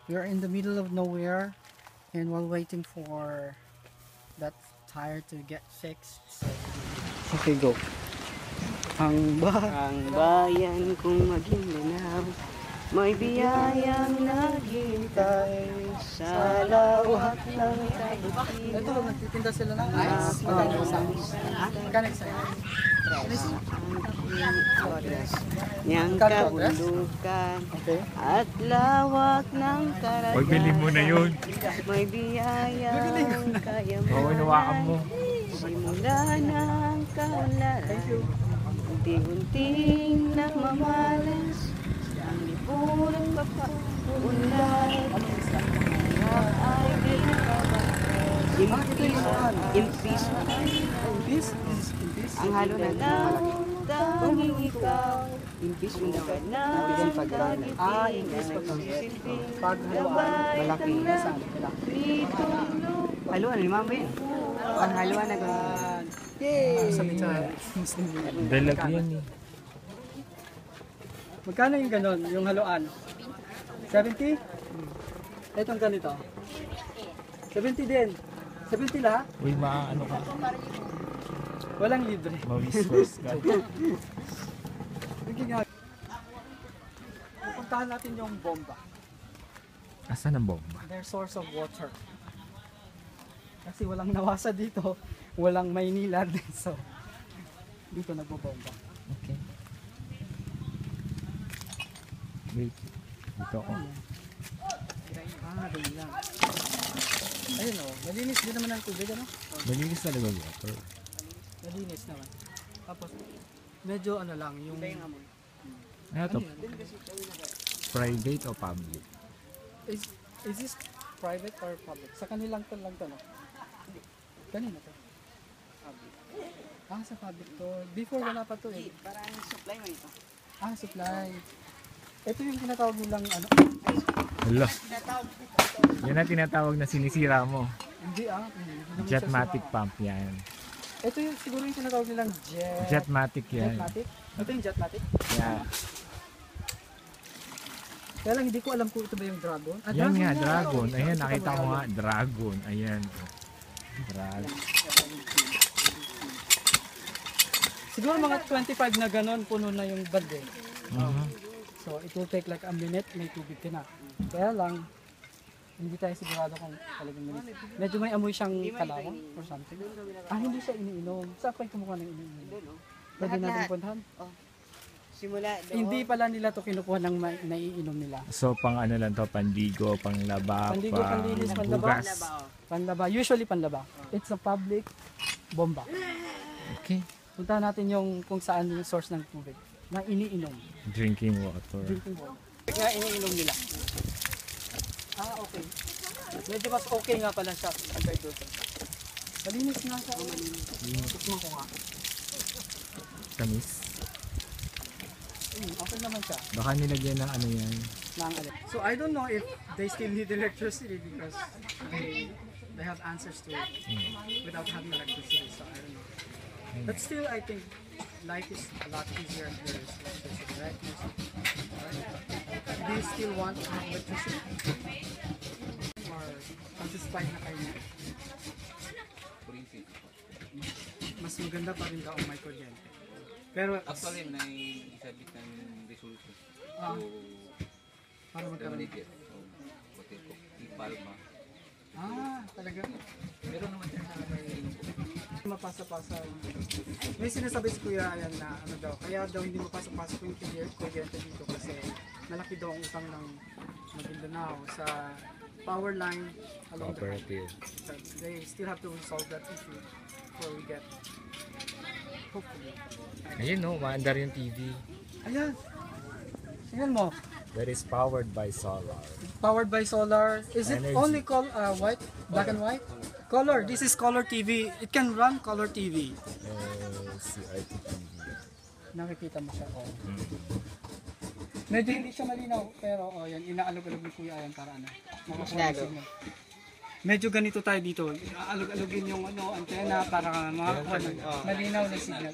we're in the middle of nowhere, and while waiting for that tire to get fixed. So, okay, go. Ang bayan kung maginlanaw, may biyayang naghintay sa lawak ng kabutihan. Ito, nagtitinda sila ng ice. Magkano isa? Oras niyang kabundukan at lawak ng karagatan. Huwag bilhin mo na yun. May biyayang kaya mo. Oo, inuwakan mo. Simula ng kaunlaran, unti-unting namamalas ang lipunan papaunlad. Hirap ay di nakabakas. Impis. Ang halo na lang tanging ikaw. Impis yung dapat na Impis pag haluan, malaki na sa haluan, limang ba yun? Ang haluan na gano'n. Yay! Sabi sa Muslim. Dalag yan eh. Magkano yung ganon, yung haluan? 70? Itong ganito. 70 din. 70 lahat? Uy, ano ka? Walang libre. Mawiswas ka. Sige nga. Pupuntahan natin yung bomba. Asan ang bomba? Their source of water. Kasi walang nawasa dito. Walang Maynila din. So, dito nagbobomba. Okay. Wait. Dito ako. Doon lang. Ayun o, malinis din naman ang tubig, ano? Malinis talaga water. Malinis naman. Tapos, medyo ano lang, yung... Ano to? Private o public? Is this private or public? Sa kanilang to lang to, no? Kanina to? Public. Sa public to. Before wala pa to eh. Parang supply mo ito. Supply. Ito yung tinatawag nilang ano? Hala. Yan ang tinatawag na sinisira mo. Hindi hindi naman siya Jetmatic sira. pump yan. Ito yung siguro yung tinatawag nilang Jetmatic yan. Jetmatic? Ito yung Jetmatic? Yeah. Kaya lang hindi ko alam kung ito ba yung Dragon. Yan nga, Dragon. Ayan, nakita ko nga, Dragon. Ayan. Dragon. Siguro mga 25 na ganon, puno na yung balde. So it will take like a minute, may tubig ka na. Kaya lang, hindi tayo sigurado kung talagang malinis. Medyo may amoy siyang kalawang or something. Hindi siya iniinom. Saan kayo kumukuha ng iniinom? Pwede natin puntahan? Simula doon. Hindi pala nila to kinukuha ng naiinom nila. So, pang ano lang to, pandigo, panglaba, Pandigo, panlinis, panlaba. Panlaba, usually panlaba. It's a public bomba. Okay. Puntahan natin yung kung saan yung source ng tubig na iniinom. Drinking water. Drinking water. Na iniinom nila. Okay. Medyo mas okay nga pala siya compared to ito. Malinis nga siya. Tikman ko nga. Tamis. Okay naman siya. Baka nilagyan ng ano yan. So I don't know if they still need electricity because they have answers to it without having electricity. So I don't know. But still, I think life is a lot easier if there is electricity, right? Do you still want to have electricity? Or satisfied na kayo na? Mas maganda pa rin daw ang may kuryente. Pero actually, naisabit ng resolution. So, para magkaroon. So, pati ko, ipalma. Talaga? Meron naman siya sa may Mapasa-pasa. May sinasabi si Kuya Ayan na ano daw, kaya daw hindi mapasa-pasok yung kuryente dito kasi malaki daw ang utang ng Maguindanao sa power line along the Cooperative. So they still have to solve that issue before we get hopefully. Ayun no, maandar yung TV. Ayan! Tingnan mo. That is powered by solar. Powered by solar. Is it Energy. only white? Black and white? Color. This is color TV. It can run color TV. CRT TV. Nakikita mo siya. Medyo hindi siya malinaw, pero yan, inaalog-alog ni Kuya Ayan para ano. Makakuha ng signal. Medyo ganito tayo dito. Aalog-alogin yung antena para makakuha ng malinaw na signal.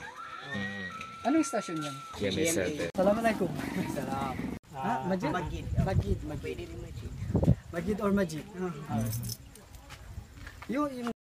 Anong station yan? GMA7. Assalamualaikum. Salam. Majid? Magid. Magid. Pwede rin Magid. Magid or magic. Yung